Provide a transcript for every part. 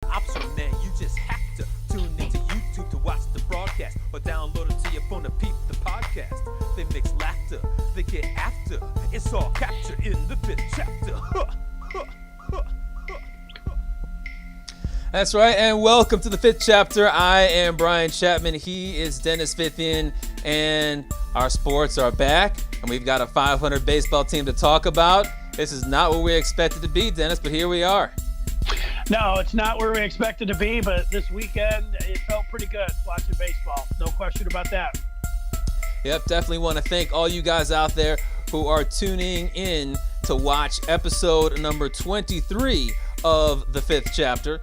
option, man, you just have to tune into YouTube to watch the broadcast or download it to your phone to peep the podcast. They mix laughter, they get after. It's all captured in the fifth chapter. That's right, and welcome to the fifth chapter. I am Brian Chapman. He is Dennis Fithian, and our sports are back, and we've got a 500 baseball team to talk about. This is not what we expected to be, Dennis, but here we are. No, it's not where we expected to be, but this weekend it felt pretty good watching baseball. No question about that. Yep, definitely want to thank all you guys out there who are tuning in to watch episode number 23 of the fifth chapter.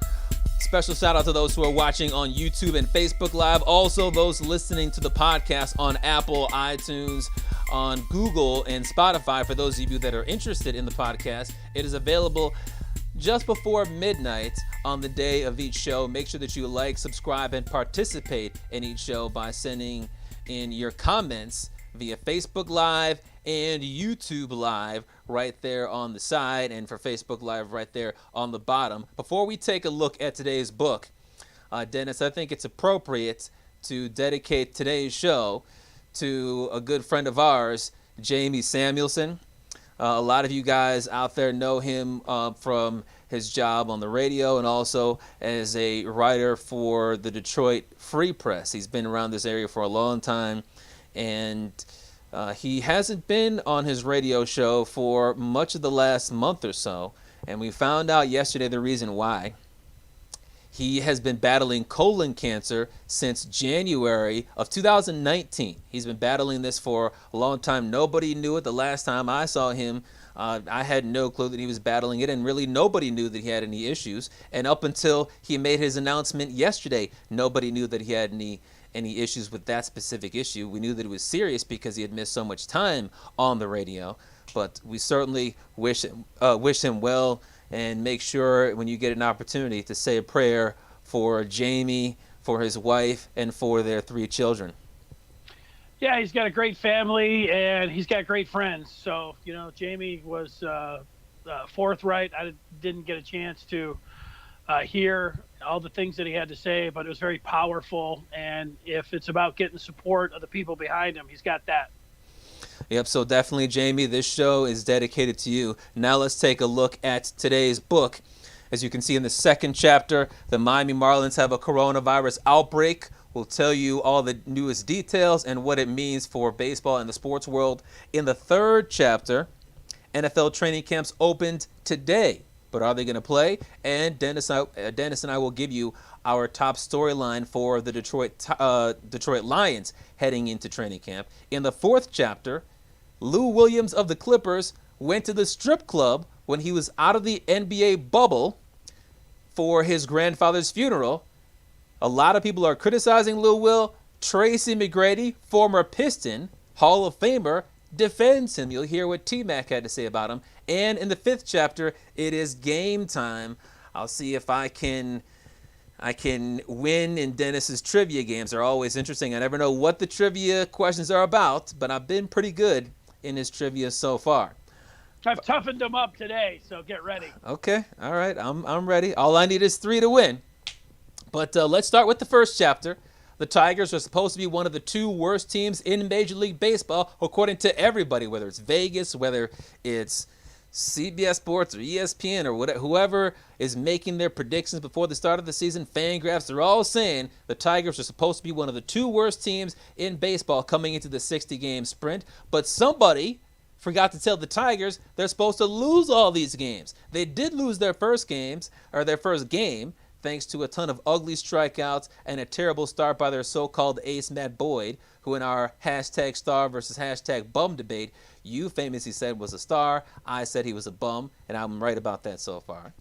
Special shout out to those who are watching on YouTube and Facebook Live. Also, those listening to the podcast on Apple, iTunes, on Google, and Spotify. For those of you that are interested in the podcast, it is available just before midnight on the day of each show. Make sure that you like, subscribe, and participate in each show by sending in your comments via Facebook Live and YouTube Live right there on the side, and for Facebook Live right there on the bottom. Before we take a look at today's book, Dennis, I think it's appropriate to dedicate today's show to a good friend of ours, Jamie Samuelson. A lot of you guys out there know him from his job on the radio and also as a writer for the Detroit Free Press. He's been around this area for a long time, and he hasn't been on his radio show for much of the last month or so, and we found out yesterday the reason why. He has been battling colon cancer since January of 2019. He's been battling this for a long time. Nobody knew it. The last time I saw him, I had no clue that he was battling it, and really nobody knew that he had any issues. And up until he made his announcement yesterday, nobody knew that he had any issues with that specific issue. We knew that it was serious because he had missed so much time on the radio. But we certainly wish him well. And make sure when you get an opportunity to say a prayer for Jamie, for his wife, and for their 3 children. Yeah, he's got a great family and he's got great friends. So, Jamie was forthright. I didn't get a chance to hear all the things that he had to say, but it was very powerful. And if it's about getting the support of the people behind him, he's got that. Yep, so definitely, Jamie, this show is dedicated to you. Now let's take a look at today's book. As you can see in the second chapter, the Miami Marlins have a coronavirus outbreak. We'll tell you all the newest details and what it means for baseball and the sports world. In the third chapter, NFL training camps opened today. But are they going to play? And Dennis and I will give you our top storyline for the Detroit Lions heading into training camp. In the fourth chapter, Lou Williams of the Clippers went to the strip club when he was out of the NBA bubble for his grandfather's funeral. A lot of people are criticizing Lou Will. Tracy McGrady, former Piston, Hall of Famer, defends him. You'll hear what T-Mac had to say about him. And in the fifth chapter, it is game time. I'll see if I can win in Dennis's trivia games. They're always interesting. I never know what the trivia questions are about, but I've been pretty good in his trivia so far. I've toughened him up today, so get ready. Okay, all right, I'm ready. All I need is 3 to win. But let's start with the first chapter. The Tigers are supposed to be one of the 2 worst teams in Major League Baseball, according to everybody, whether it's Vegas, whether it's CBS Sports or ESPN or whatever, whoever is making their predictions before the start of the season, Fangraphs, they're all saying the Tigers are supposed to be one of the 2 worst teams in baseball coming into the 60-game sprint. But somebody forgot to tell the Tigers they're supposed to lose all these games. They did lose their first game, thanks to a ton of ugly strikeouts and a terrible start by their so-called ace, Matt Boyd, who in our hashtag star versus hashtag bum debate, you famously said was a star. I said he was a bum, and I'm right about that so far.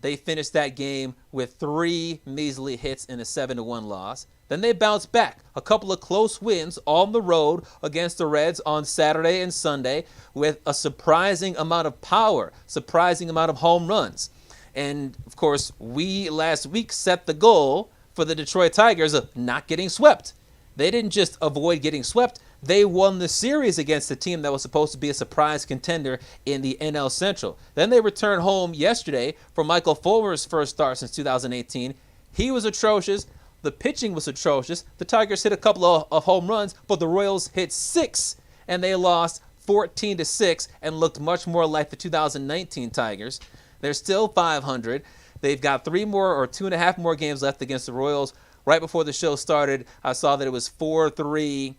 They finished that game with 3 measly hits and a 7-1 loss. Then they bounced back. A couple of close wins on the road against the Reds on Saturday and Sunday with a surprising amount of power, surprising amount of home runs. And, of course, we last week set the goal for the Detroit Tigers of not getting swept. They didn't just avoid getting swept. they won the series against the team that was supposed to be a surprise contender in the NL Central. Then they returned home yesterday for Michael Fulmer's first start since 2018. He was atrocious. The pitching was atrocious. The Tigers hit a couple of home runs, but the Royals hit 6, and they lost 14-6 and looked much more like the 2019 Tigers. They're still 500. They've got 3 more or 2.5 more games left against the Royals. Right before the show started, I saw that it was 4-3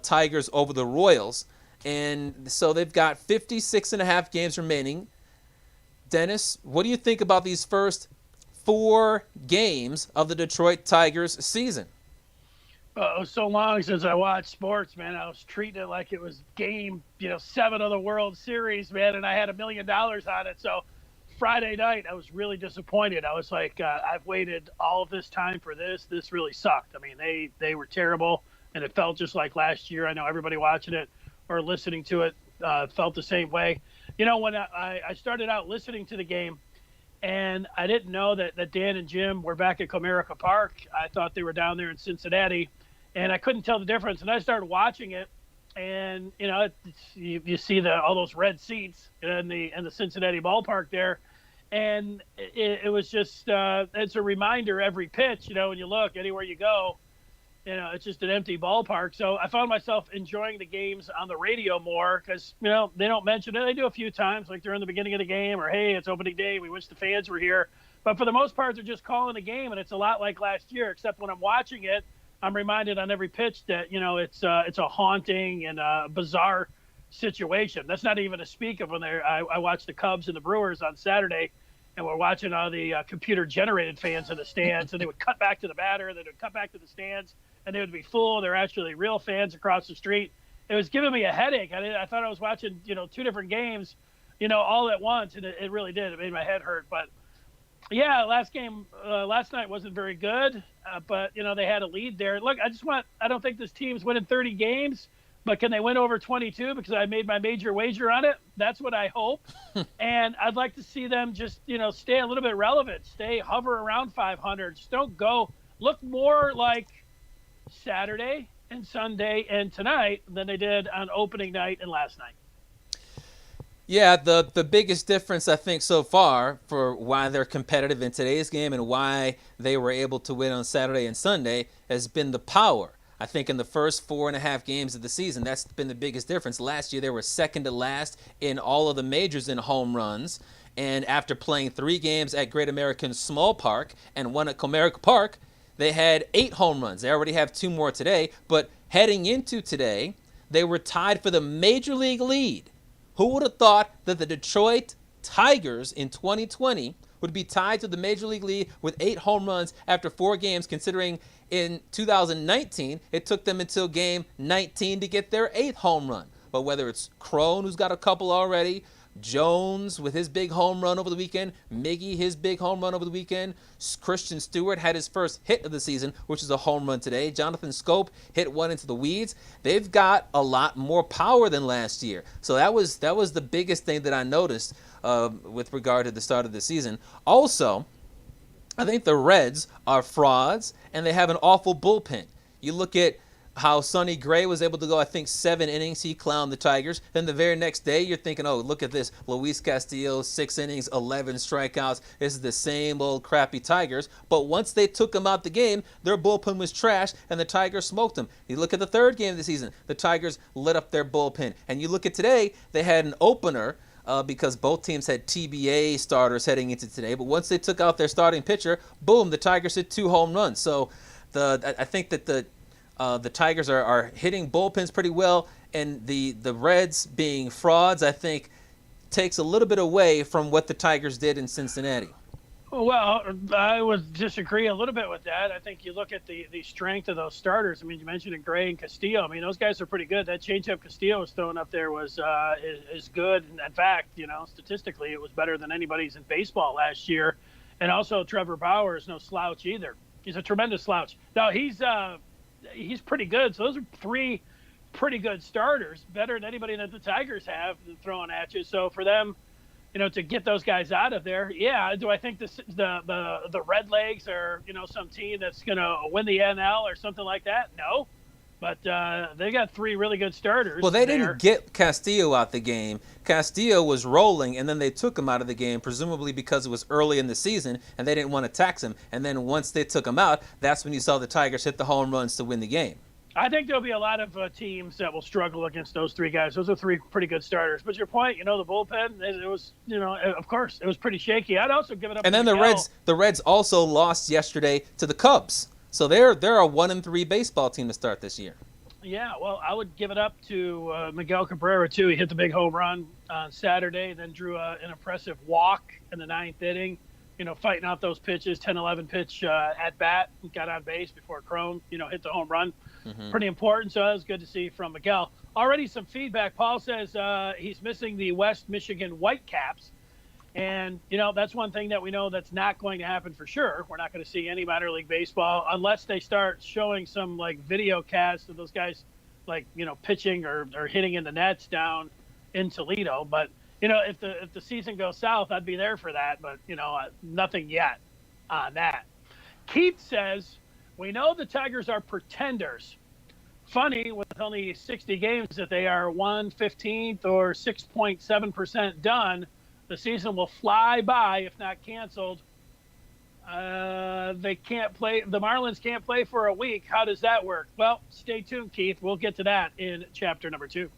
Tigers over the Royals. And so they've got 56.5 games remaining. Dennis, what do you think about these first 4 games of the Detroit Tigers season? It was so long since I watched sports, man. I was treating it like it was game, 7 of the World Series, man, and I had $1 million on it. So Friday night, I was really disappointed. I was like, I've waited all of this time for this. This really sucked. I mean, they were terrible, and it felt just like last year. I know everybody watching it or listening to it felt the same way. When I started out listening to the game, and I didn't know that Dan and Jim were back at Comerica Park. I thought they were down there in Cincinnati, and I couldn't tell the difference. And I started watching it, and you see all those red seats in the Cincinnati ballpark there, and it was just it's a reminder every pitch. When you look anywhere you go, it's just an empty ballpark. So I found myself enjoying the games on the radio more because, they don't mention it. They do a few times, like during the beginning of the game or, hey, it's opening day. We wish the fans were here. But for the most part, they're just calling a game, and it's a lot like last year, except when I'm watching it, I'm reminded on every pitch that, it's a haunting and a bizarre situation. That's not even to speak of when I watched the Cubs and the Brewers on Saturday, and we're watching all the computer-generated fans in the stands, and they would cut back to the batter, and they would cut back to the stands, and they would be full. They're actually real fans across the street. It was giving me a headache. I thought I was watching, 2 different games, all at once, and it really did. It made my head hurt. But, yeah, last night wasn't very good, but, they had a lead there. Look, I don't think this team's winning 30 games, but can they win over 22 because I made my major wager on it? That's what I hope. And I'd like to see them just, stay a little bit relevant, hover around 500. Just don't go. Look more like Saturday and Sunday and tonight than they did on opening night and last night. Yeah, the biggest difference I think so far for why they're competitive in today's game and why they were able to win on Saturday and Sunday has been the power. I think in the first 4.5 games of the season, that's been the biggest difference. Last year, they were second to last in all of the majors in home runs. And after playing 3 games at Great American Small Park and 1 at Comerica Park, they had 8 home runs. They already have 2 more today. But heading into today, they were tied for the major league lead. Who would have thought that the Detroit Tigers in 2020 would be tied to the major league lead with 8 home runs after 4 games, considering in 2019, it took them until game 19 to get their 8th home run. But whether it's Crone, who's got a couple already, Jones with his big home run over the weekend, Miggy his big home run over the weekend, Christian Stewart had his first hit of the season, which is a home run today. Jonathan Scope hit one into the weeds. They've got a lot more power than last year. So that was the biggest thing that I noticed with regard to the start of the season. Also, I think the Reds are frauds, and they have an awful bullpen. You look at how Sonny Gray was able to go, I think, 7 innings. He clowned the Tigers. Then the very next day, you're thinking, oh, look at this. Luis Castillo, 6 innings, 11 strikeouts. This is the same old crappy Tigers. But once they took him out the game, their bullpen was trash, and the Tigers smoked them. You look at the 3rd game of the season, the Tigers lit up their bullpen. And you look at today, they had an opener because both teams had TBA starters heading into today. But once they took out their starting pitcher, boom, the Tigers hit 2 home runs. So I think that the Tigers are hitting bullpens pretty well, and the Reds being frauds, I think, takes a little bit away from what the Tigers did in Cincinnati. Well, I would disagree a little bit with that. I think you look at the strength of those starters. I mean, you mentioned Gray and Castillo. I mean, those guys are pretty good. That changeup Castillo was throwing up there was is good. And in fact, statistically, it was better than anybody's in baseball last year. And also, Trevor Bauer is no slouch either. He's a tremendous slouch. No, he's pretty good. So those are 3 pretty good starters, better than anybody that the Tigers have throwing at you. So for them, to get those guys out of there, yeah. Do I think the Red Legs are, some team that's going to win the NL or something like that? No. But they got 3 really good starters. Well, they didn't get Castillo out the game. Castillo was rolling, and then they took him out of the game, presumably because it was early in the season, and they didn't want to tax him. And then once they took him out, that's when you saw the Tigers hit the home runs to win the game. I think there'll be a lot of teams that will struggle against those 3 guys. Those are 3 pretty good starters. But your point, the bullpen, it was, of course, it was pretty shaky. I'd also give it up. And then the Reds also lost yesterday to the Cubs. So they're a 1-3 baseball team to start this year. Yeah, well, I would give it up to Miguel Cabrera, too. He hit the big home run on Saturday, then drew an impressive walk in the 9th inning, fighting out those pitches, 10-11 pitch at bat, got on base before Crone, hit the home run. Mm-hmm. Pretty important, so that was good to see from Miguel. Already some feedback. Paul says he's missing the West Michigan Whitecaps. And, that's one thing that we know that's not going to happen for sure. We're not going to see any minor league baseball unless they start showing some, video casts of those guys, pitching or hitting in the nets down in Toledo. But, if the season goes south, I'd be there for that. But, nothing yet on that. Keith says, we know the Tigers are pretenders. Funny, with only 60 games, that they are 1/15 or 6.7% done. The season will fly by if not canceled. They can't play. The Marlins can't play for a week. How does that work? Well, stay tuned, Keith. We'll get to that in chapter number 2.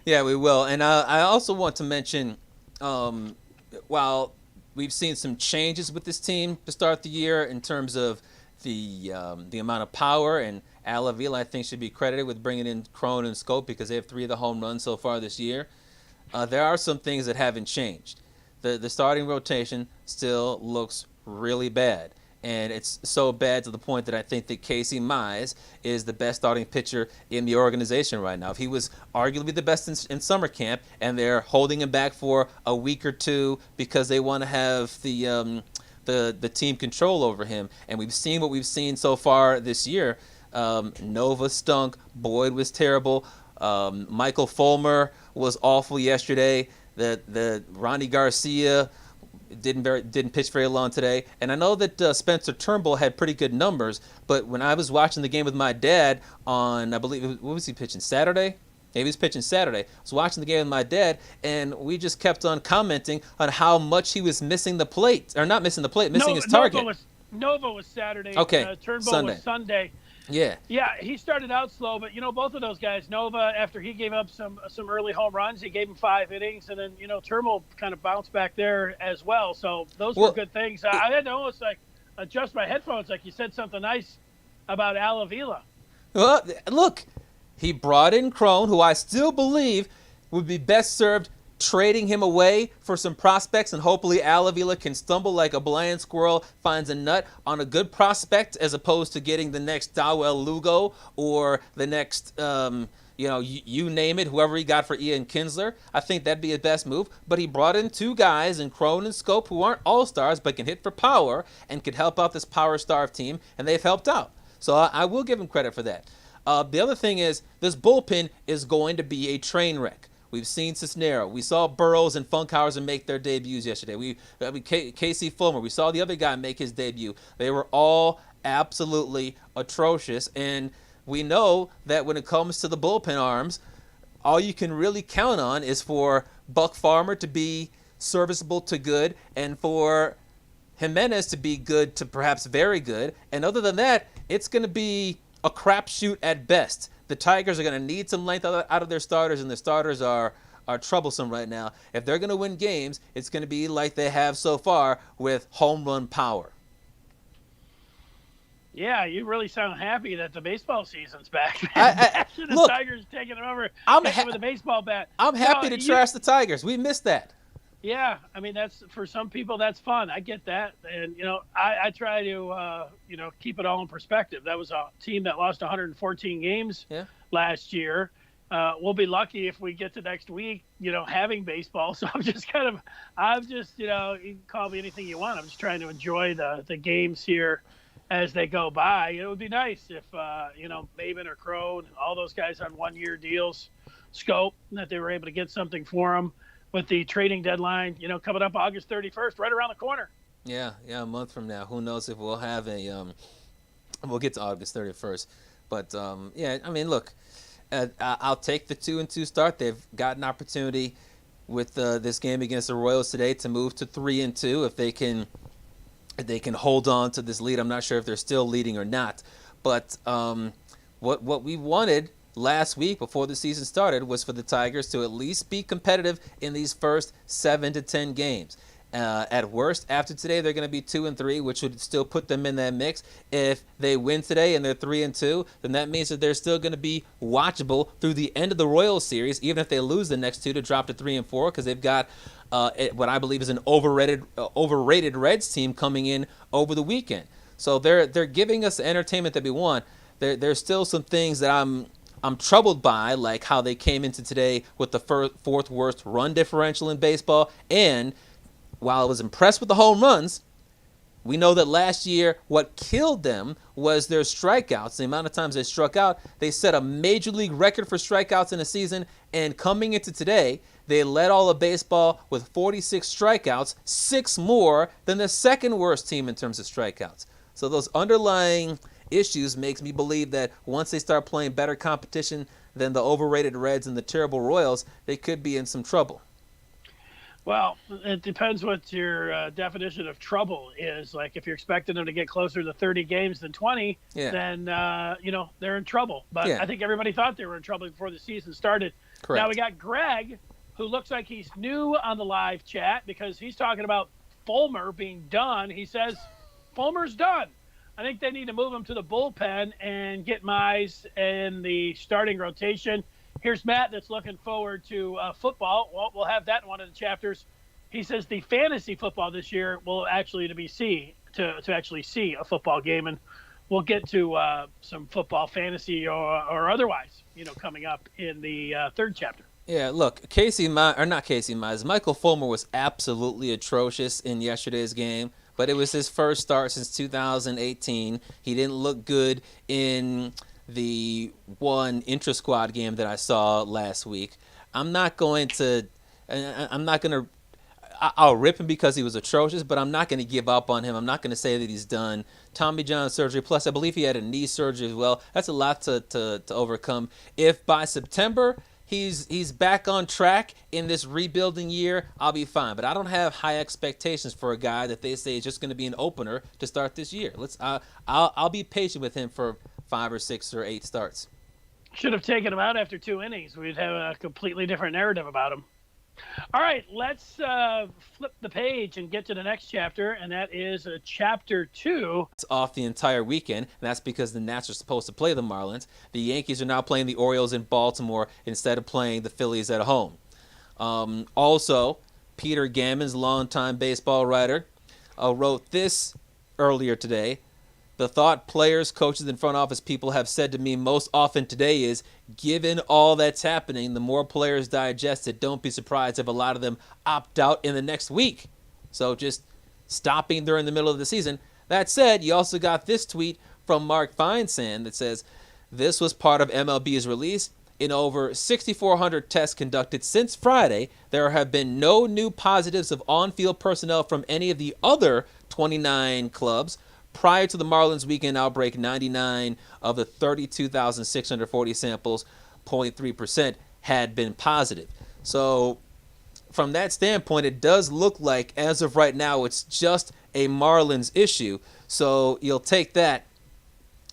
Yeah, we will. And I also want to mention, while we've seen some changes with this team to start the year in terms of the amount of power, and Al Avila, I think, should be credited with bringing in Crone and Scope because they have 3 of the home runs so far this year. There are some things that haven't changed. The starting rotation still looks really bad. And it's so bad to the point that I think that Casey Mize is the best starting pitcher in the organization right now. If he was arguably the best in summer camp, and they're holding him back for a week or 2 because they want to have the team control over him. And we've seen what we've seen so far this year. Nova stunk. Boyd was terrible. Michael Fulmer was awful yesterday. The Ronnie Garcia didn't pitch very long today. And I know that Spencer Turnbull had pretty good numbers, but when I was watching the game with my dad on, I believe, what was he pitching, Saturday? Yeah, he was pitching Saturday. I was watching the game with my dad, and we just kept on commenting on how much he was missing the plate. Or not missing the plate, missing his target. Nova was Saturday. Okay, Turnbull was Sunday. Yeah. Yeah, he started out slow, but both of those guys, Nova, after he gave up some early home runs, he gave him 5 innings, and then Turnbull kind of bounced back there as well. So those were good things. I had to almost adjust my headphones, like you said something nice about Al Avila. Well, look, he brought in Crone, who I still believe would be best served trading him away for some prospects, and hopefully Al Avila can stumble like a blind squirrel, finds a nut on a good prospect, as opposed to getting the next Dawel Lugo or the next, you name it, whoever he got for Ian Kinsler. I think that'd be his best move. But he brought in 2 guys in Crone and Scope who aren't all-stars but can hit for power and could help out this power-starved team, and they've helped out. So I will give him credit for that. The other thing is, this bullpen is going to be a train wreck. We've seen Cisnero. We saw Burrows and Funkhauser make their debuts yesterday. Casey Fulmer. We saw the other guy make his debut. They were all absolutely atrocious. And we know that when it comes to the bullpen arms, all you can really count on is for Buck Farmer to be serviceable to good, and for Jimenez to be good to perhaps very good. And other than that, it's going to be a crapshoot at best. The Tigers are going to need some length out of their starters, and the starters are troublesome right now. If they're going to win games, it's going to be like they have so far, with home run power. Yeah, you really sound happy that the baseball season's back. Look, Tigers taking it over with a baseball bat. I'm happy to trash the Tigers. We missed that. Yeah, I mean, that's, for some people, that's fun. I get that. And, I try to, keep it all in perspective. That was a team that lost 114 games last year. We'll be lucky if we get to next week, having baseball. So I'm just, you can call me anything you want. I'm just trying to enjoy the games here as they go by. It would be nice if, Maven or Crone, all those guys on 1-year deals, Scope, that they were able to get something for them. With the trading deadline, coming up August 31st, right around the corner. Yeah, a month from now. Who knows if we'll have we'll get to August 31st. But yeah, I mean, look, I'll take the 2-2 start. They've got an opportunity with this game against the Royals today to move to 3-2 if they can hold on to this lead. I'm not sure if they're still leading or not, but what we wanted last week before the season started was for the Tigers to at least be competitive in these first 7 to 10 games. At worst, after today, they're going to be 2-3, which would still put them in that mix. If they win today and they're 3-2, then that means that they're still going to be watchable through the end of the Royals series, even if they lose the next two to drop to 3-4, because they've got what I believe is an overrated Reds team coming in over the weekend. So they're giving us the entertainment that we want. There's still some things that I'm troubled by, like how they came into today with the fourth worst run differential in baseball. And while I was impressed with the home runs, we know that last year what killed them was their strikeouts. The amount of times they struck out, they set a major league record for strikeouts in a season. And coming into today, they led all of baseball with 46 strikeouts, 6 more than the second worst team in terms of strikeouts. So those underlying issues makes me believe that once they start playing better competition than the overrated Reds and the terrible Royals, they could be in some trouble. Well, it depends what your definition of trouble is. Like, if you're expecting them to get closer to 30 games than 20, then, they're in trouble. But I think everybody thought they were in trouble before the season started. Correct. Now we got Greg, who looks like he's new on the live chat because he's talking about Fulmer being done. He says Fulmer's done. I think they need to move him to the bullpen and get Mize in the starting rotation. Here's Matt that's looking forward to football. Well, we'll have that in one of the chapters. He says the fantasy football this year will actually to actually see a football game, and we'll get to some football fantasy or otherwise, coming up in the third chapter. Yeah, look, Michael Fulmer was absolutely atrocious in yesterday's game, but it was his first start since 2018. He didn't look good in the one intra-squad game that I saw last week. I'll rip him because he was atrocious, but I'm not going to give up on him. I'm not going to say that he's done. Tommy John surgery, plus I believe he had a knee surgery as well. That's a lot to overcome. If by September he's back on track in this rebuilding year, I'll be fine. But I don't have high expectations for a guy that they say is just going to be an opener to start this year. I'll be patient with him for 5 or 6 or 8 starts. Should have taken him out after 2 innings. We'd have a completely different narrative about him. All right, let's flip the page and get to the next chapter, and that is chapter 2. It's off the entire weekend, and that's because the Nats are supposed to play the Marlins. The Yankees are now playing the Orioles in Baltimore instead of playing the Phillies at home. Also, Peter Gammons, longtime baseball writer, wrote this earlier today. The thought players, coaches, and front office people have said to me most often today is, given all that's happening, the more players digest it, don't be surprised if a lot of them opt out in the next week. So just stopping during the middle of the season. That said, you also got this tweet from Mark Feinsand that says, this was part of MLB's release. In over 6,400 tests conducted since Friday, there have been no new positives of on-field personnel from any of the other 29 clubs. Prior to the Marlins weekend outbreak, 99 of the 32,640 samples, 0.3%, had been positive. So from that standpoint, it does look like, as of right now, it's just a Marlins issue. So you'll take that.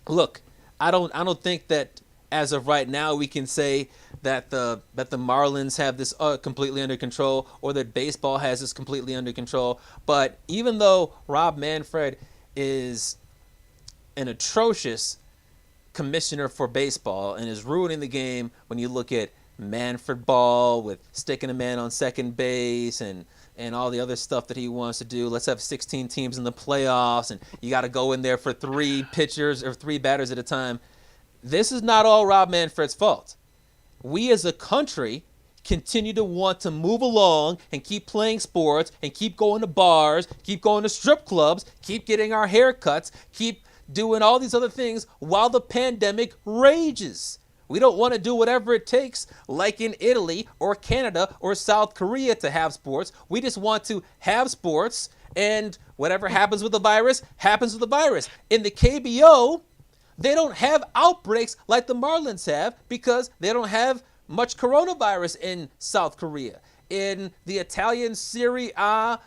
Look, I don't think that as of right now we can say that the Marlins have this completely under control, or that baseball has this completely under control. But even though Rob Manfred is an atrocious commissioner for baseball and is ruining the game, when you look at Manfred ball with sticking a man on second base and all the other stuff that he wants to do. Let's have 16 teams in the playoffs, and you got to go in there for 3 pitchers or 3 batters at a time. This is not all Rob Manfred's fault. We as a country continue to want to move along and keep playing sports and keep going to bars, keep going to strip clubs, keep getting our haircuts, keep doing all these other things while the pandemic rages. We don't want to do whatever it takes, like in Italy or Canada or South Korea, to have sports. We just want to have sports, and whatever happens with the virus, happens with the virus. In the KBO, They don't have outbreaks like the Marlins have because they don't have much coronavirus in South Korea. In the Italian Serie A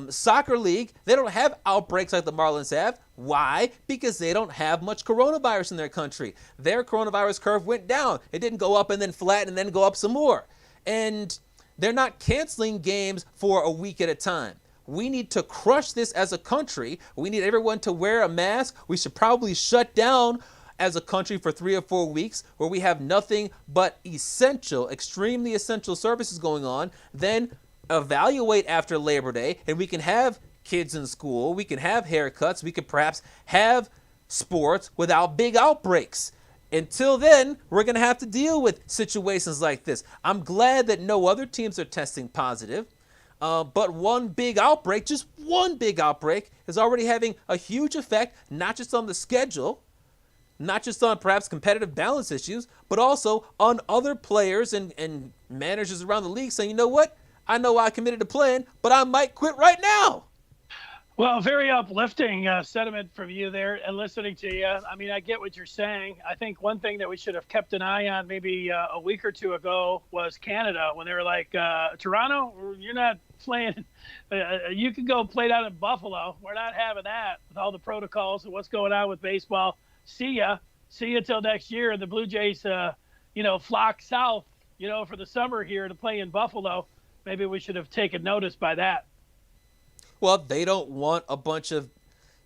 soccer league, they don't have outbreaks like the Marlins have. Why? Because they don't have much coronavirus in their country. Their coronavirus curve went down. It didn't go up and then flatten and then go up some more. And they're not canceling games for a week at a time. We need to crush this as a country. We need everyone to wear a mask. We should probably shut down as a country for 3 or 4 weeks where we have nothing but essential, extremely essential services going on. Then evaluate after Labor Day, and we can have kids in school. We can have haircuts. We could perhaps have sports without big outbreaks. Until then, we're going to have to deal with situations like this. I'm glad that no other teams are testing positive. But one big outbreak, just one big outbreak, is already having a huge effect, not just on the schedule, not just on perhaps competitive balance issues, but also on other players and managers around the league saying, you know what? I know I committed to playing, but I might quit right now. Well, very uplifting sentiment from you there and listening to you. I mean, I get what you're saying. I think one thing that we should have kept an eye on maybe a week or two ago was Canada when they were like, Toronto, you're not playing. You can go play down in Buffalo. We're not having that with all the protocols and what's going on with baseball. See ya till next year. And the Blue Jays, flock south, for the summer here to play in Buffalo. Maybe we should have taken notice by that. Well, they don't want a bunch of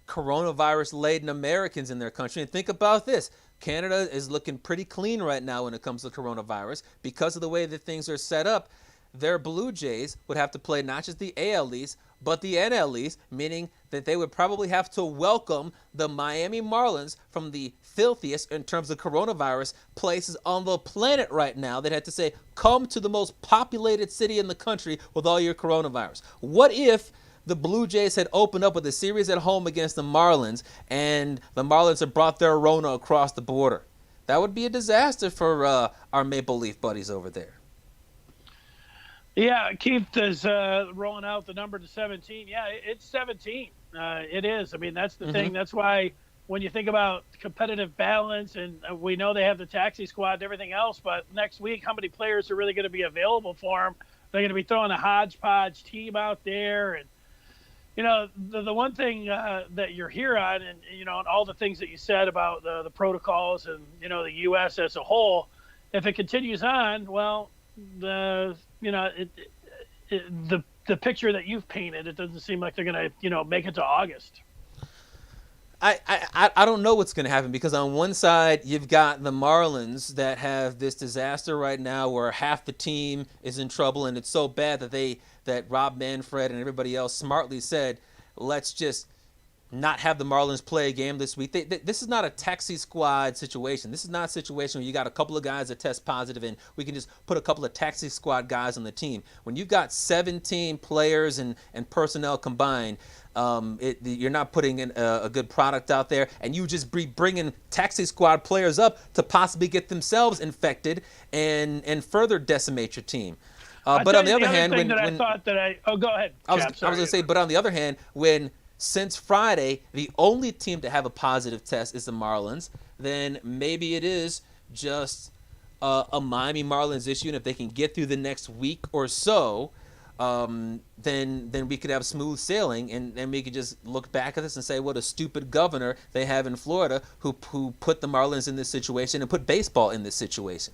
coronavirus-laden Americans in their country. And think about this. Canada is looking pretty clean right now when it comes to coronavirus. Because of the way that things are set up, their Blue Jays would have to play not just the AL East, but the NL East, meaning that they would probably have to welcome the Miami Marlins from the filthiest in terms of coronavirus places on the planet right now. They'd have to say, come to the most populated city in the country with all your coronavirus. What if the Blue Jays had opened up with a series at home against the Marlins, and the Marlins had brought their Rona across the border? That would be a disaster for our Maple Leaf buddies over there. Yeah, Keith is rolling out the number to 17. Yeah, it's 17. It is. I mean, that's the thing. That's why when you think about competitive balance, and we know they have the taxi squad and everything else, but next week, how many players are really going to be available for them? They're going to be throwing a hodgepodge team out there, and the one thing that you're here on, and and all the things that you said about the protocols and the U.S. as a whole, if it continues on, well, the picture that you've painted, it doesn't seem like they're going to make it to August. I don't know what's going to happen, because on one side you've got the Marlins that have this disaster right now where half the team is in trouble, and it's so bad that Rob Manfred and everybody else smartly said, let's just not have the Marlins play a game this week. This is not a taxi squad situation. This is not a situation where you got a couple of guys that test positive and we can just put a couple of taxi squad guys on the team. When you've got 17 players and personnel combined, you're not putting in a good product out there, and you just be bringing taxi squad players up to possibly get themselves infected and further decimate your team. But on the other hand, go ahead. I was going to say, but on the other hand, since Friday, the only team to have a positive test is the Marlins, then maybe it is just a Miami Marlins issue, and if they can get through the next week or so, then we could have smooth sailing, and we could just look back at this and say what a stupid governor they have in Florida who put the Marlins in this situation and put baseball in this situation.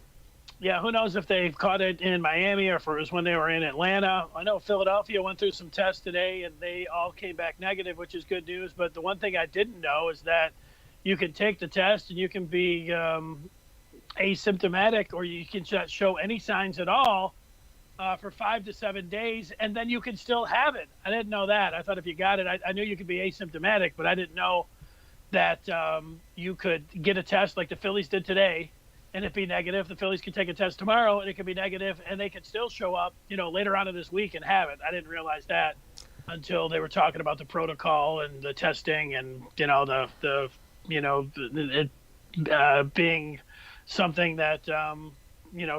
Yeah, who knows if they've caught it in Miami or if it was when they were in Atlanta. I know Philadelphia went through some tests today, and they all came back negative, which is good news. But the one thing I didn't know is that you can take the test and you can be asymptomatic, or you can not show any signs at all for 5 to 7 days, and then you can still have it. I didn't know that. I thought if you got it, I knew you could be asymptomatic, but I didn't know that you could get a test like the Phillies did today and it be negative. The Phillies could take a test tomorrow and it could be negative, and they could still show up, later on in this week and have it. I didn't realize that until they were talking about the protocol and the testing and, it being something that,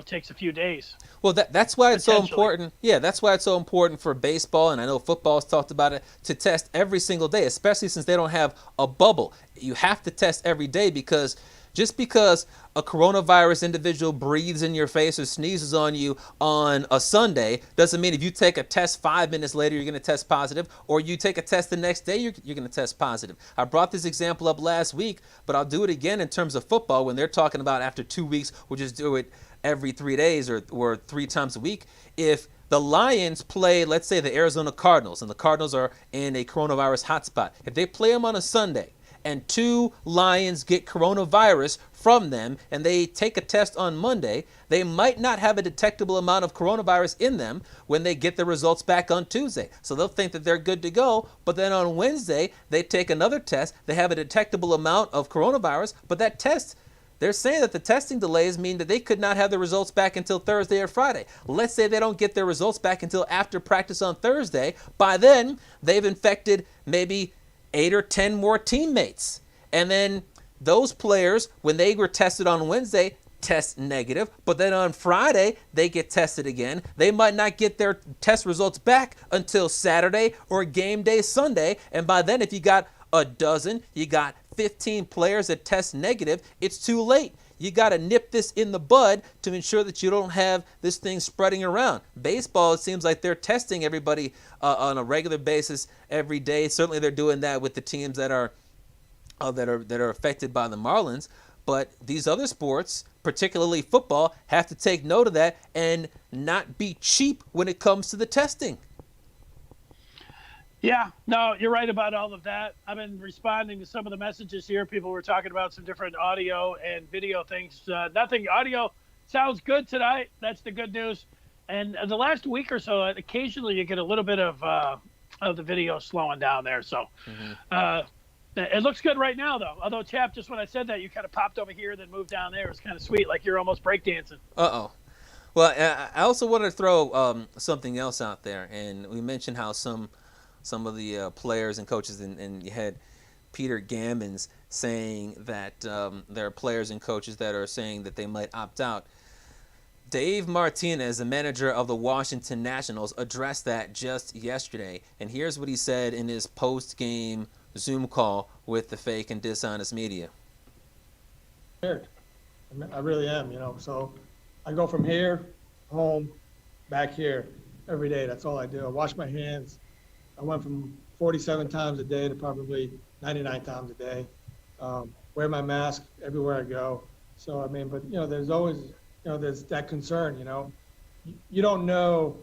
takes a few days. Well, that's why it's so Potentially. important. Yeah, that's why it's so important for baseball, and I know football has talked about it, to test every single day, especially since they don't have a bubble. You have to test every day because just because a coronavirus individual breathes in your face or sneezes on you on a Sunday doesn't mean if you take a test 5 minutes later, you're going to test positive, or you take a test the next day, you're going to test positive. I brought this example up last week, but I'll do it again in terms of football when they're talking about after 2 weeks, we'll just do it every 3 days or 3 times a week. If the Lions play, let's say, the Arizona Cardinals, and the Cardinals are in a coronavirus hotspot, if they play them on a Sunday and 2 Lions get coronavirus from them and they take a test on Monday, they might not have a detectable amount of coronavirus in them when they get the results back on Tuesday. So they'll think that they're good to go, but then on Wednesday, they take another test, they have a detectable amount of coronavirus, but that test, they're saying that the testing delays mean that they could not have the results back until Thursday or Friday. Let's say they don't get their results back until after practice on Thursday. By then, they've infected maybe 8 or 10 more teammates. And then those players, when they were tested on Wednesday, test negative, but then on Friday, they get tested again. They might not get their test results back until Saturday or game day Sunday. And by then, if you got a dozen, you got 15 players that test negative, it's too late. You got to nip this in the bud to ensure that you don't have this thing spreading around. Baseball, it seems like they're testing everybody on a regular basis every day. Certainly, they're doing that with the teams that are affected by the Marlins. But these other sports, particularly football, have to take note of that and not be cheap when it comes to the testing. Yeah, no, you're right about all of that. I've been responding to some of the messages here. People were talking about some different audio and video things. Nothing audio sounds good tonight. That's the good news. And the last week or so, occasionally you get a little bit of the video slowing down there. So it looks good right now, though. Although, Chap, just when I said that, you kind of popped over here, then moved down there. It was kind of sweet, like you're almost breakdancing. Uh-oh. Well, I also want to throw something else out there. And we mentioned how some of the players and coaches, and you had Peter Gammons saying that there are players and coaches that are saying that they might opt out. Dave Martinez, the manager of the Washington Nationals, addressed that just yesterday. And here's what he said in his post-game Zoom call with the fake and dishonest media. I really am, So I go from here, home, back here every day. That's all I do. I wash my hands. I went from 47 times a day to probably 99 times a day. Wear my mask everywhere I go. So, but, there's always, there's that concern, You don't know,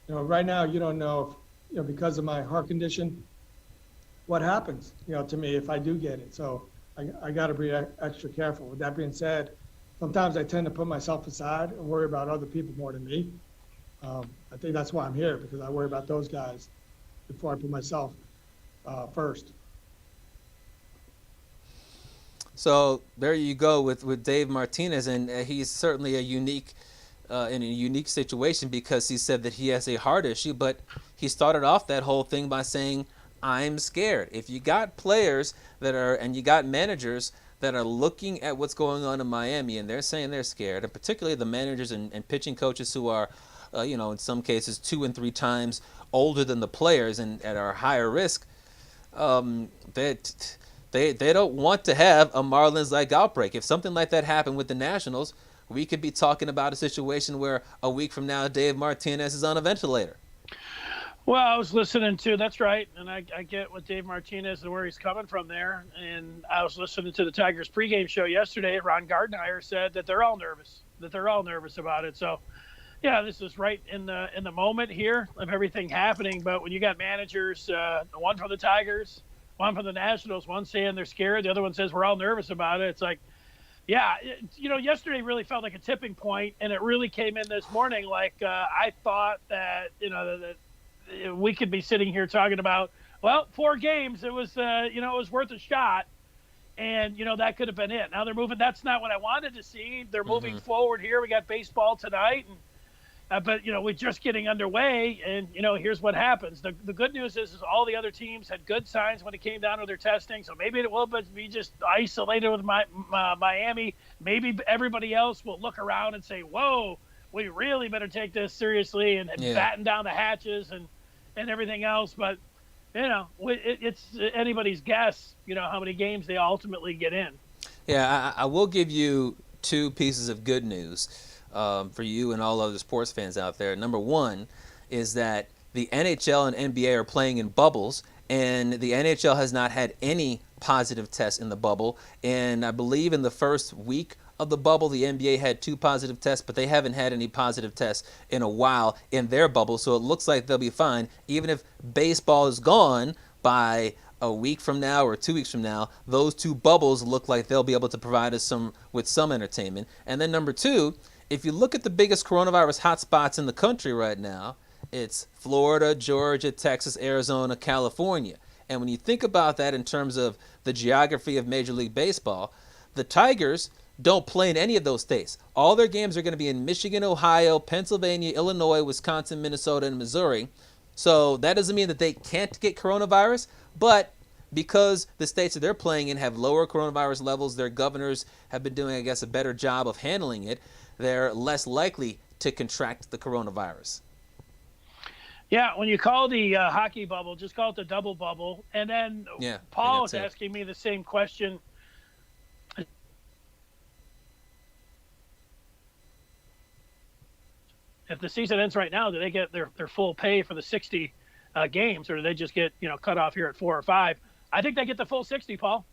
right now you don't know if, because of my heart condition, what happens, to me if I do get it. So I got to be extra careful. With that being said, sometimes I tend to put myself aside and worry about other people more than me. I think that's why I'm here, because I worry about those guys before I put myself first. So there you go with Dave Martinez, and he's certainly in a unique situation because he said that he has a heart issue, but he started off that whole thing by saying, I'm scared. If you got players and you got managers that are looking at what's going on in Miami and they're saying they're scared, and particularly the managers and pitching coaches who are, in some cases 2 and 3 times older than the players and at are higher risk, they don't want to have a Marlins-like outbreak. If something like that happened with the Nationals, we could be talking about a situation where a week from now Dave Martinez is on a ventilator. Well, I was listening to, that's right, and I get what Dave Martinez and where he's coming from there. And I was listening to the Tigers pregame show yesterday. Ron Gardenhire said that they're all nervous about it. So, yeah, this is right in the moment here of everything happening. But when you got managers, one from the Tigers, one from the Nationals, one saying they're scared, the other one says we're all nervous about it. It's like, yeah, yesterday really felt like a tipping point, and it really came in this morning. Like I thought that, that we could be sitting here talking about, 4 games. It was, it was worth a shot. And, that could have been it. Now they're moving. That's not what I wanted to see. They're moving forward here. We got baseball tonight. And, But, we're just getting underway, and, here's what happens. The good news is all the other teams had good signs when it came down to their testing, so maybe it will be just isolated with Miami. Maybe everybody else will look around and say, whoa, we really better take this seriously and batten down the hatches and everything else. But, it's anybody's guess, how many games they ultimately get in. Yeah, I will give you two pieces of good news for you and all other sports fans out there. Number one is that the NHL and NBA are playing in bubbles, and the NHL has not had any positive tests in the bubble. And I believe in the first week of the bubble, the NBA had 2 positive tests, but they haven't had any positive tests in a while in their bubble. So it looks like they'll be fine. Even if baseball is gone by a week from now or 2 weeks from now, those 2 bubbles look like they'll be able to provide us with some entertainment. And then number 2, if you look at the biggest coronavirus hotspots in the country right now, it's Florida, Georgia, Texas, Arizona, California. And when you think about that in terms of the geography of Major League Baseball, the Tigers don't play in any of those states. All their games are going to be in Michigan, Ohio, Pennsylvania, Illinois, Wisconsin, Minnesota, and Missouri. So that doesn't mean that they can't get coronavirus, but because the states that they're playing in have lower coronavirus levels, their governors have been doing, I guess, a better job of handling it, they're less likely to contract the coronavirus. Yeah, when you call the hockey bubble, just call it the double bubble. And then Paul is asking me the same question. If the season ends right now, do they get their full pay for the 60 games, or do they just get cut off here at 4 or 5? I think they get the full 60, Paul.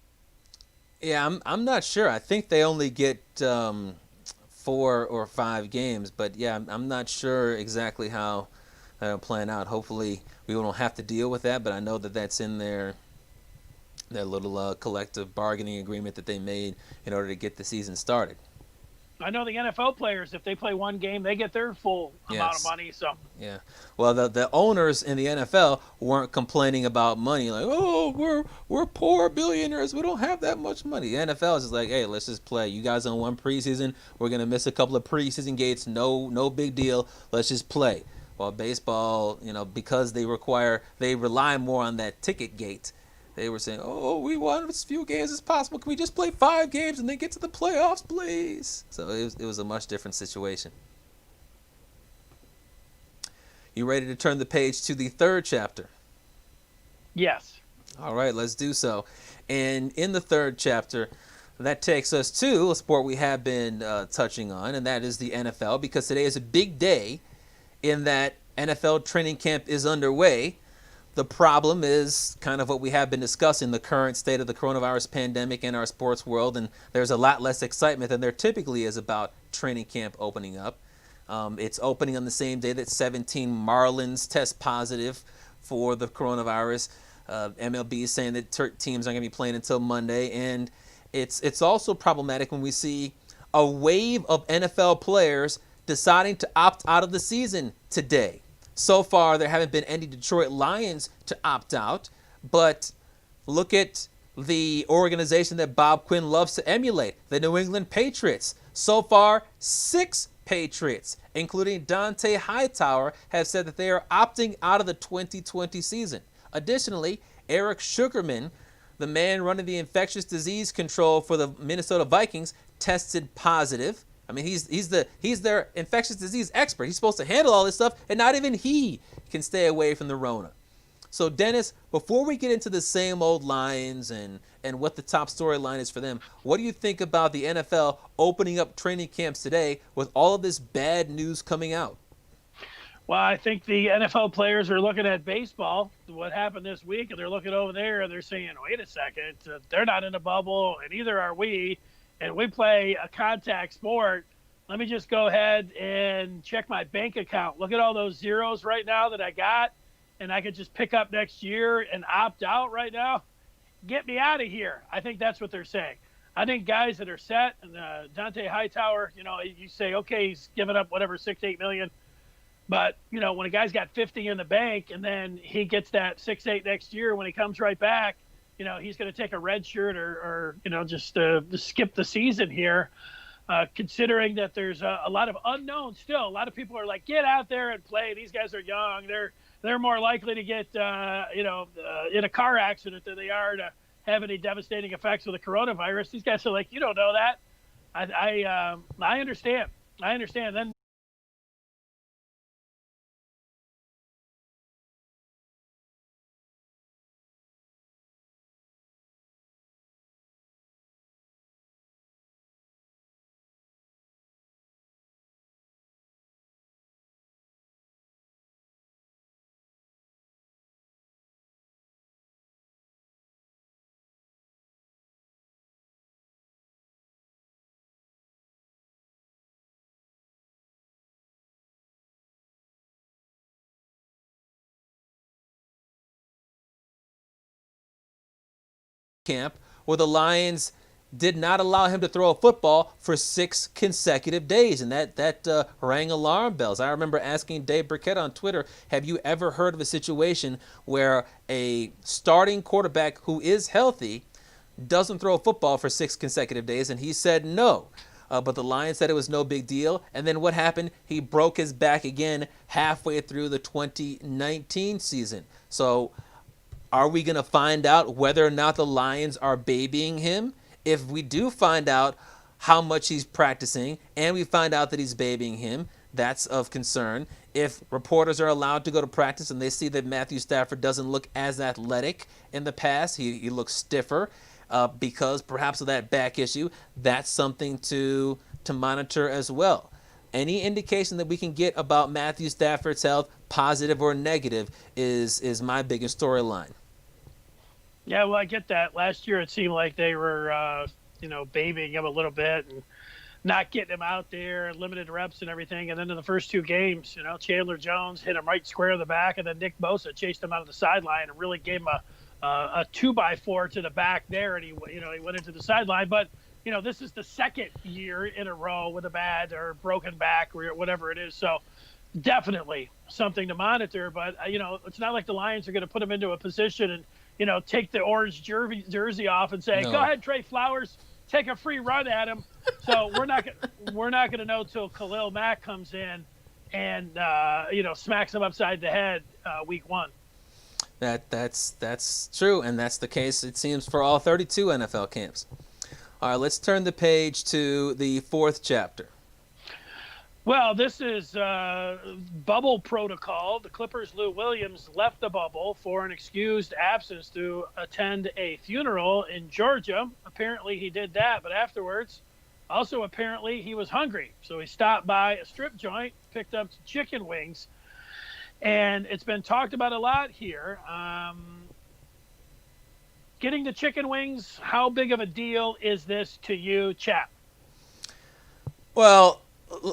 Yeah, I'm not sure. I think they only get 4 or 5 games, but yeah, I'm not sure exactly how that'll plan out. Hopefully, we won't have to deal with that, but I know that that's in their little collective bargaining agreement that they made in order to get the season started. I know the NFL players, if they play one game, they get their full amount of money. So yeah, well, the owners in the NFL weren't complaining about money, like, oh, we're poor billionaires, we don't have that much money. The NFL is just like, hey, let's just play. You guys on one preseason, we're gonna miss a couple of preseason games, no big deal. Let's just play. While baseball, because they rely more on that ticket gate. They were saying, oh, we want as few games as possible. Can we just play 5 games and then get to the playoffs, please? So it was a much different situation. You ready to turn the page to the 3rd chapter? Yes. All right, let's do so. And in the 3rd chapter, that takes us to a sport we have been touching on, and that is the NFL, because today is a big day in that NFL training camp is underway. The problem is kind of what we have been discussing, the current state of the coronavirus pandemic in our sports world, and there's a lot less excitement than there typically is about training camp opening up. It's opening on the same day that 17 Marlins test positive for the coronavirus. MLB is saying that teams aren't going to be playing until Monday, and it's also problematic when we see a wave of NFL players deciding to opt out of the season today. So far, there haven't been any Detroit Lions to opt out, but look at the organization that Bob Quinn loves to emulate, the New England Patriots. So far, 6 Patriots, including Dante Hightower, have said that they are opting out of the 2020 season. Additionally, Eric Sugarman, the man running the infectious disease control for the Minnesota Vikings, tested positive. I mean, he's their infectious disease expert. He's supposed to handle all this stuff, and not even he can stay away from the Rona. So, Dennis, before we get into the same old Lions and what the top storyline is for them, what do you think about the NFL opening up training camps today with all of this bad news coming out? Well, I think the NFL players are looking at baseball, what happened this week, and they're looking over there and they're saying, wait a second, they're not in a bubble, and neither are we. And we play a contact sport. Let me just go ahead and check my bank account. Look at all those zeros right now that I got, and I could just pick up next year and opt out right now. Get me out of here. I think that's what they're saying. I think guys that are set, and Dante Hightower, you say, okay, he's given up whatever, 6-8 million. But, when a guy's got 50 in the bank and then he gets that 6-8 next year, when he comes right back, he's going to take a red shirt or just skip the season here. considering that there's a lot of unknowns still. A lot of people are like, get out there and play. These guys are young. They're more likely to get in a car accident than they are to have any devastating effects of the coronavirus. These guys are like, you don't know that. I understand. I understand. Then camp where the Lions did not allow him to throw a football for 6 consecutive days, and that rang alarm bells. I remember asking Dave Burkett on Twitter, have you ever heard of a situation where a starting quarterback who is healthy doesn't throw a football for 6 consecutive days? And he said no. But the Lions said it was no big deal. And then what happened? He broke his back again halfway through the 2019 season. So are we going to find out whether or not the Lions are babying him? If we do find out how much he's practicing and we find out that he's babying him, that's of concern. If reporters are allowed to go to practice and they see that Matthew Stafford doesn't look as athletic in the past, he looks stiffer because perhaps of that back issue, that's something to monitor as well. Any indication that we can get about Matthew Stafford's health, positive or negative, is my biggest storyline. Yeah, well, I get that. Last year, it seemed like they were, babying him a little bit and not getting him out there, limited reps and everything. And then in the first 2 games, Chandler Jones hit him right square in the back, and then Nick Bosa chased him out of the sideline and really gave him a 2x4 to the back there, and he went into the sideline. But this is the second year in a row with a bad or broken back or whatever it is. So definitely something to monitor. But it's not like the Lions are going to put him into a position and take the orange jersey off and say, go ahead, Trey Flowers, take a free run at him. So we're not going to know till Khalil Mack comes in and smacks him upside the head week 1. That's true, and that's the case, it seems, for all 32 NFL camps. All right, let's turn the page to the 4th chapter. Well, this is bubble protocol. The Clippers' Lou Williams left the bubble for an excused absence to attend a funeral in Georgia. Apparently he did that, but afterwards, also apparently he was hungry. So he stopped by a strip joint, picked up chicken wings, and it's been talked about a lot here. Getting the chicken wings, how big of a deal is this to you, chap? Well,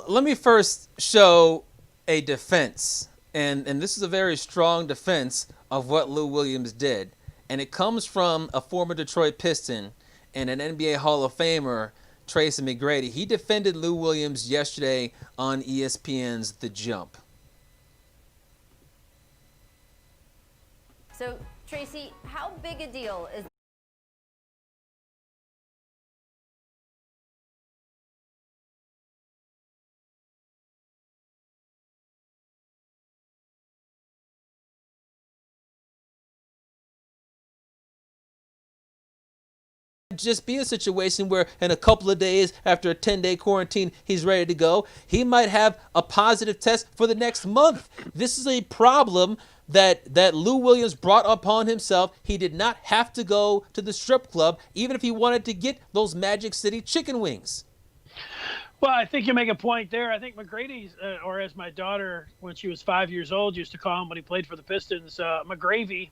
let me first show a defense, and this is a very strong defense of what Lou Williams did, and it comes from a former Detroit Piston and an NBA Hall of Famer, Tracy McGrady. He defended Lou Williams yesterday on ESPN's The Jump. So, Tracy, how big a deal is just be a situation where in a couple of days after a 10-day quarantine he's ready to go? He might have a positive test for the next month. This is a problem that Lou Williams brought upon himself. He did not have to go to the strip club even if he wanted to get those Magic City chicken wings. Well, I think you make a point there. I think McGrady's, or as my daughter, when she was 5 years old, used to call him when he played for the Pistons, McGravy.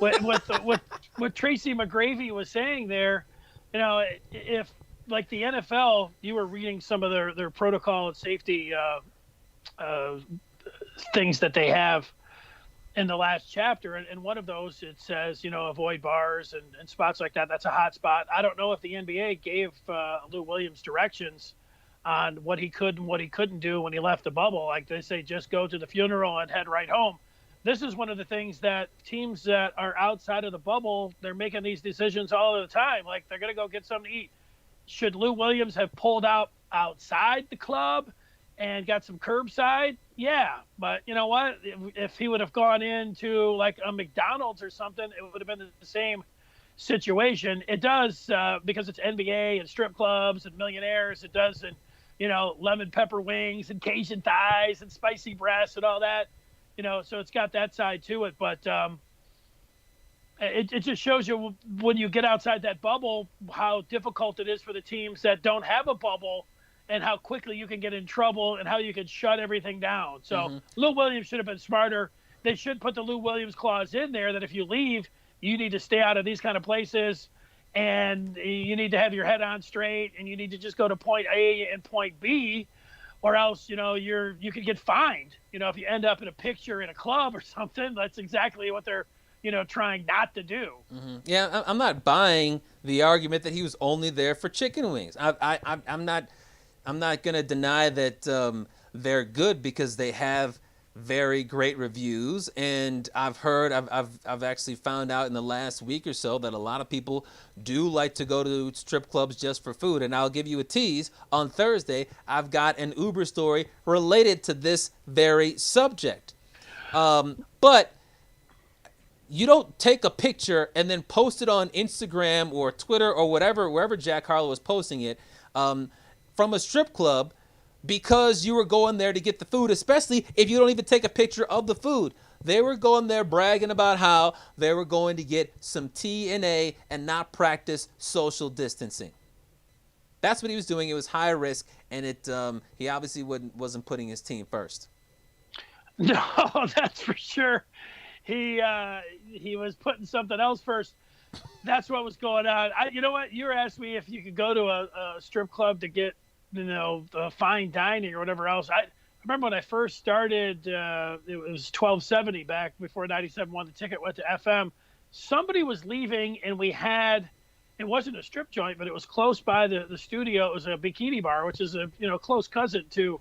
What Tracy McGrady was saying there, if like the NFL, you were reading some of their protocol and safety things that they have in the last chapter, and one of those, it says, avoid bars and spots like that. That's a hot spot. I don't know if the NBA gave Lou Williams directions on what he could and what he couldn't do when he left the bubble. Like they say, just go to the funeral and head right home. This is one of the things that teams that are outside of the bubble, they're making these decisions all the time. Like they're going to go get something to eat. Should Lou Williams have pulled out outside the club and got some curbside, yeah. But you know what? If he would have gone into like a McDonald's or something, it would have been the same situation. It does because it's NBA and strip clubs and millionaires. It does, and lemon pepper wings and Cajun thighs and spicy breasts and all that. So it's got that side to it. But it just shows you when you get outside that bubble how difficult it is for the teams that don't have a bubble, and how quickly you can get in trouble and how you can shut everything down. So Lou Williams should have been smarter. They should put the Lou Williams clause in there that if you leave, you need to stay out of these kind of places, and you need to have your head on straight, and you need to just go to point A and point B, or else, you could get fined. If you end up in a picture in a club or something, that's exactly what they're, trying not to do. Yeah, I'm not buying the argument that he was only there for chicken wings. I'm not going to deny that they're good because they have very great reviews, and I've actually found out in the last week or so that a lot of people do like to go to strip clubs just for food. And I'll give you a tease. On Thursday, I've got an Uber story related to this very subject. But you don't take a picture and then post it on Instagram or Twitter or whatever, wherever Jack Harlow was posting it, from a strip club because you were going there to get the food, especially if you don't even take a picture of the food. They were going there bragging about how they were going to get some TNA and not practice social distancing. That's what he was doing. It was high risk, and he obviously wasn't putting his team first. No, that's for sure. He was putting something else first. That's what was going on. You know what? You were asking me if you could go to a strip club to get, fine dining or whatever else. I remember when I first started, it was 1270 back before 97 won the ticket, went to FM. Somebody was leaving, and it wasn't a strip joint, but it was close by the studio. It was a bikini bar, which is a close cousin to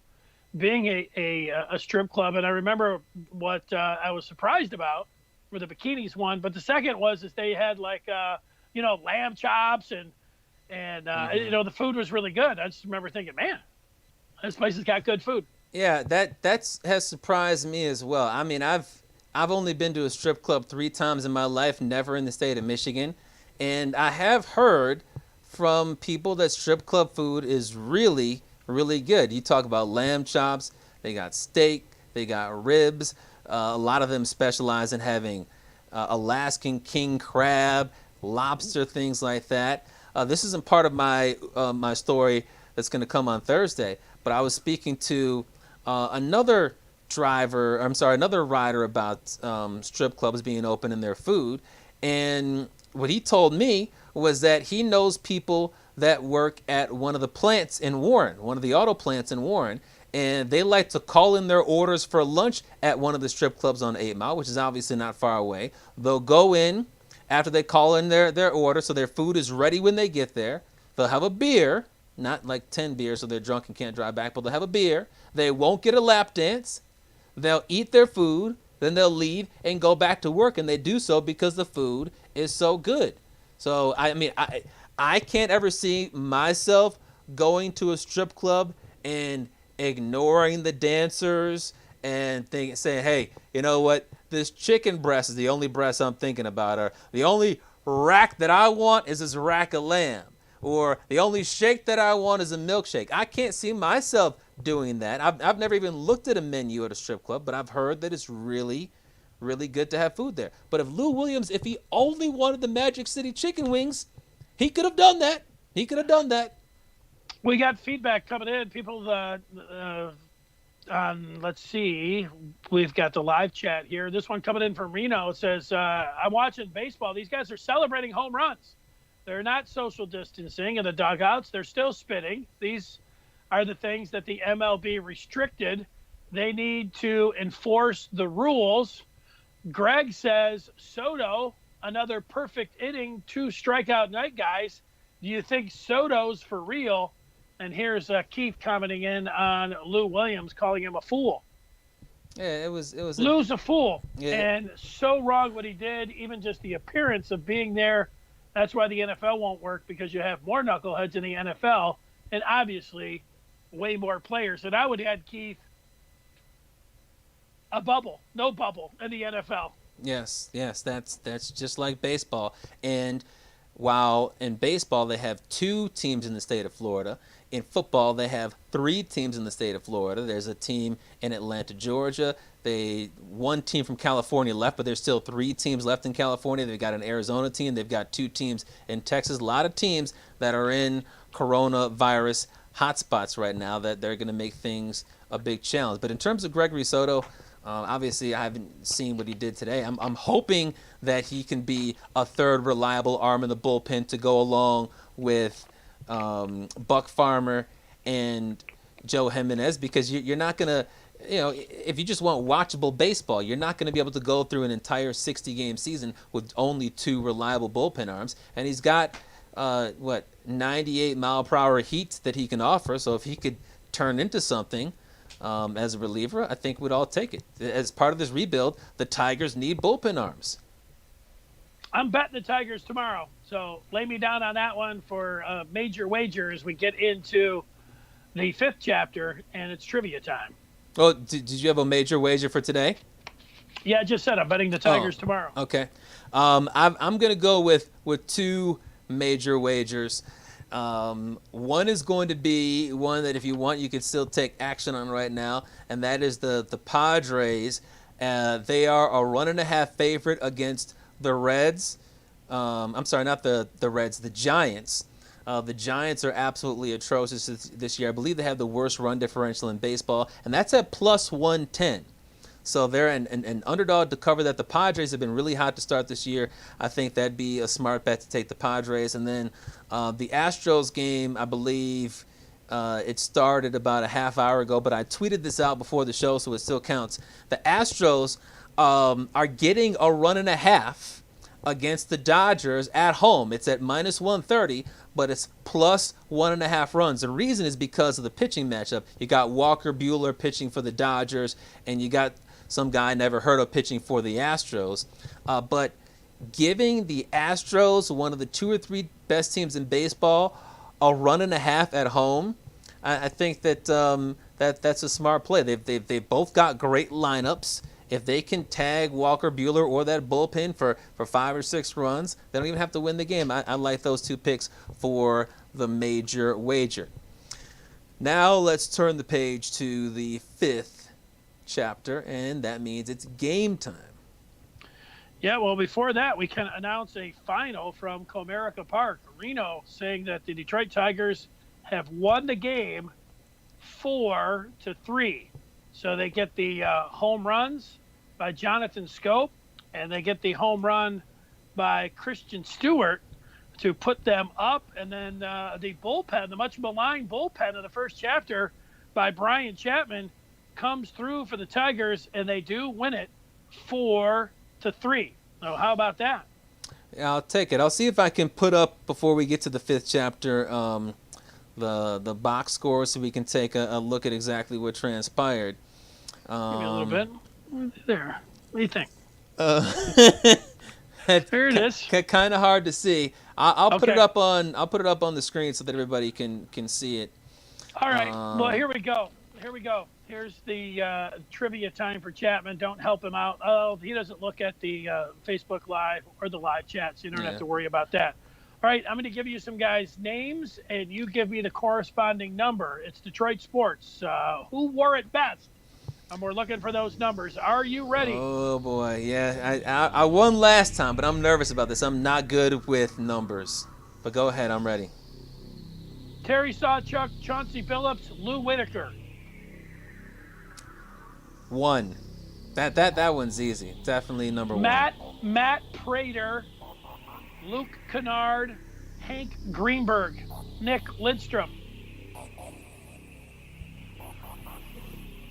being a strip club. And I remember what I was surprised about were the bikinis one, but the second was they had like lamb chops and the food was really good. I just remember thinking, man, this place has got good food. Yeah, that has surprised me as well. I mean, I've only been to a strip club 3 times in my life, never in the state of Michigan, and I have heard from people that strip club food is really, really good. You talk about lamb chops, they got steak, they got ribs. A lot of them specialize in having Alaskan king crab, lobster, things like that. This isn't part of my story that's going to come on Thursday, but I was speaking to another rider about strip clubs being open and their food, and what he told me was that he knows people that work at one of the plants in Warren, one of the auto plants in Warren, and they like to call in their orders for lunch at one of the strip clubs on 8 Mile, which is obviously not far away. They'll go in after they call in their order, so their food is ready when they get there. They'll have a beer, not like 10 beers so they're drunk and can't drive back, but they'll have a beer. They won't get a lap dance. They'll eat their food, then they'll leave and go back to work, and they do so because the food is so good. So, I mean, I can't ever see myself going to a strip club and ignoring the dancers and saying, hey, you know what? This chicken breast is the only breast I'm thinking about. Or the only rack that I want is this rack of lamb. Or the only shake that I want is a milkshake. I can't see myself doing that. I've never even looked at a menu at a strip club, but I've heard that it's really, really good to have food there. But if Lou Williams, if he only wanted the Magic City chicken wings, he could have done that. He could have done that. We got feedback coming in. People, let's see. We've got the live chat here. This one coming in from Reno. It says, I'm watching baseball. These guys are celebrating home runs. They're not social distancing in the dugouts. They're still spitting. These are the things that the MLB restricted. They need to enforce the rules. Greg says, Soto, another perfect inning, 2 strikeout night, guys. Do you think Soto's for real? And here's Keith commenting in on Lou Williams, calling him a fool. Yeah, it was. Lou's a fool, yeah. And so wrong what he did. Even just the appearance of being there. That's why the NFL won't work, because you have more knuckleheads in the NFL, and obviously way more players. And I would add, Keith, a bubble, no bubble in the NFL. Yes, that's just like baseball. And while in baseball they have 2 teams in the state of Florida, in football they have 3 teams in the state of Florida. There's a team in Atlanta, Georgia. One team from California left, but there's still 3 teams left in California. They've got an Arizona team. They've got 2 teams in Texas. A lot of teams that are in coronavirus hotspots right now that they're going to make things a big challenge. But in terms of Gregory Soto, obviously, I haven't seen what he did today. I'm hoping that he can be a third reliable arm in the bullpen to go along with Buck Farmer and Joe Jimenez, because you're not going to, if you just want watchable baseball, you're not going to be able to go through an entire 60-game season with only 2 reliable bullpen arms. And he's got, 98-mile-per-hour heat that he can offer. So if he could turn into something as a reliever, I think we'd all take it. As part of this rebuild, the Tigers need bullpen arms. I'm betting the Tigers tomorrow. So lay me down on that one for a major wager as we get into the 5th chapter, and it's trivia time. Oh, did you have a major wager for today? Yeah, I just said I'm betting the Tigers tomorrow. Okay. I'm going to go with 2 major wagers. One is going to be one that if you want, you can still take action on right now, and that is the Padres. They are a 1.5 favorite against the Reds. I'm sorry, not the Reds, the Giants. The Giants are absolutely atrocious this year. I believe they have the worst run differential in baseball, and that's at plus 110. So they're an underdog to cover that. The Padres have been really hot to start this year. I think that'd be a smart bet to take the Padres. And then the Astros game, I believe it started about a half hour ago, but I tweeted this out before the show, so it still counts. The Astros are getting a 1.5 against the Dodgers at home. It's at minus 130, but it's plus 1.5 runs. The reason is because of the pitching matchup. You got Walker Buehler pitching for the Dodgers, and you got some guy never heard of pitching for the Astros. But giving the Astros, one of the 2 or 3 best teams in baseball, a 1.5 at home, I think that that's a smart play. They've both got great lineups. If they can tag Walker Buehler or that bullpen for 5 or 6 runs, they don't even have to win the game. I like those 2 picks for the major wager. Now let's turn the page to the 5th chapter, and that means it's game time. Yeah, well, before that, we can announce a final from Comerica Park. Reno saying that the Detroit Tigers have won the game 4-3. So they get the home runs by Jonathan Scope, and they get the home run by Christian Stewart to put them up. And then the bullpen, the much maligned bullpen of the first chapter by Brian Chapman, comes through for the Tigers, and they do win it 4-3. So how about that? Yeah, I'll take it. I'll see if I can put up, before we get to the 5th chapter, the box score, so we can take a look at exactly what transpired. Give me a little bit. There. What do you think? There it is. Kind of hard to see. I'll Okay. put it up on. I'll put it up on the screen so that everybody can see it. All right. Well, here we go. Here's the trivia time for Chapman. Don't help him out. Oh, he doesn't look at the Facebook Live or the live chat, so you don't have to worry about that. All right, I'm going to give you some guys' names, and you give me the corresponding number. It's Detroit Sports. Who wore it best? And we're looking for those numbers. Are you ready? Oh boy, yeah. I won last time, but I'm nervous about this. I'm not good with numbers. But go ahead, I'm ready. Terry Sawchuk, Chauncey Billups, Lou Whitaker. 1. That one's easy. Definitely number 1. Matt Prater, Luke Kennard, Hank Greenberg, Nick Lidstrom.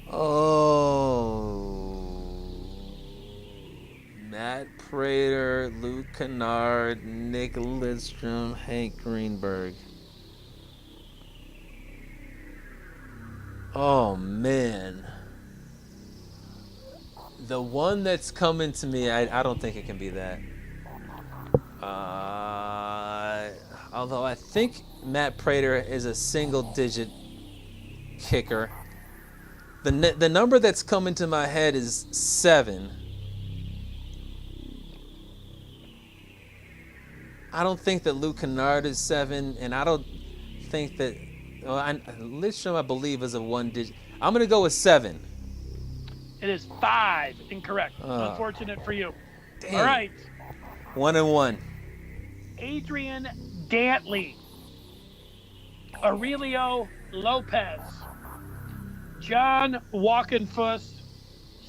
Oh. Matt Prater, Luke Kennard, Nick Lidstrom, Hank Greenberg. Oh, man. The one that's coming to me, I don't think it can be that. Although I think Matt Prater is a single-digit kicker. The number that's coming to my head is 7. I don't think that Luke Kennard is 7, and I don't think that. Well, Lidstrom, I believe, is a 1 digit. I'm gonna go with 7. It is 5. Incorrect. Unfortunate for you. Dang. All right. 1-1. Adrian Dantley, Aurelio Lopez, John Walkenfuss,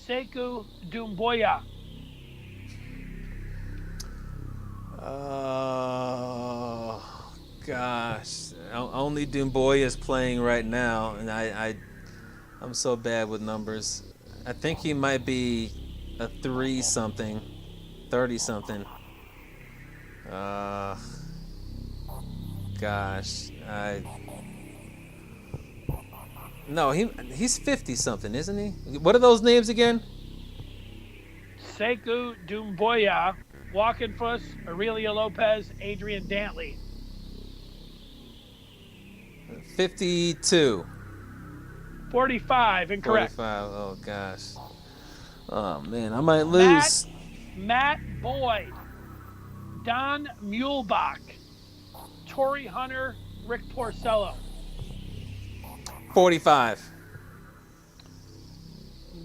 Sekou Doumbouya. Oh gosh, only Doumbouya is playing right now, and I'm so bad with numbers. I think he might be a 30-something. Gosh, no, he's 50-something, isn't he? What are those names again? Sekou Doumbouya, Walkenfuss, Aurelio Lopez, Adrian Dantley. 52. 45. Incorrect. 45. Oh gosh. Oh man, I might lose. Matt Boyd, Don Muehlbach, Torrey Hunter, Rick Porcello. 45.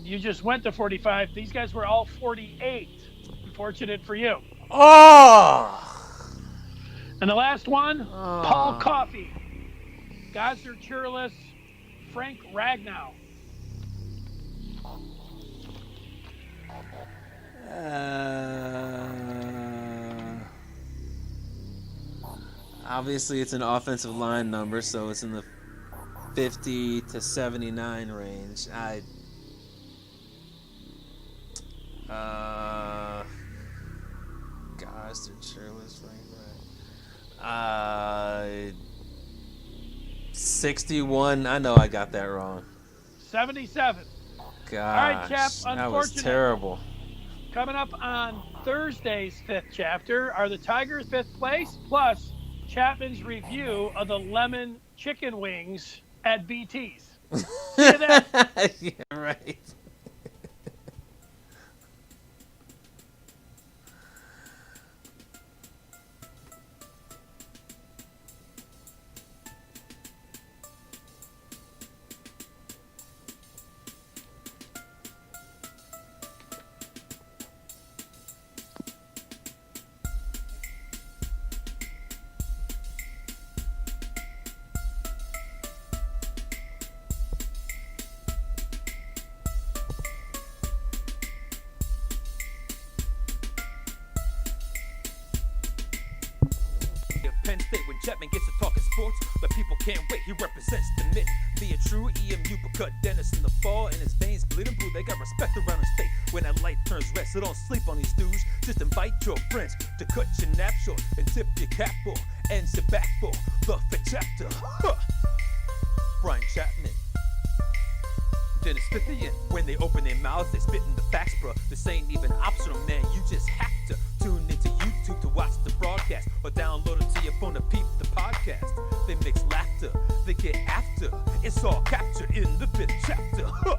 You just went to 45. These guys were all 48. Unfortunate for you. Oh! And the last one, Paul Coffey, Gosder Churlis, Frank Ragnow. Obviously, it's an offensive line number, so it's in the 50 to 79 range. Gosh, they're cheerless, right? 61. I know I got that wrong. 77. Gosh, All right, Chap, that was unfortunate. terrible. Coming up on Thursday's fifth chapter are the Tigers' fifth place, plus Chapman's review of the lemon chicken wings at BT's. See you then. Yeah, right. Penn State when Chapman gets to talking sports, but people can't wait. He represents the mid, be a true EMU, but cut Dennis in the fall, and his veins bleeding blue. They got respect around the state when that light turns red. So don't sleep on these dudes. Just invite your friends to cut your nap short and tip your cap for and sit back for the fifth chapter. Huh. Brian Chapman. Dennis Fithian. When they open their mouths, they spitting the facts, bro. This ain't even optional, man. You just have to tune into YouTube to watch the broadcast or download it to your phone to peep the podcast. They mix laughter, they get after. It's all captured in the fifth chapter. Huh.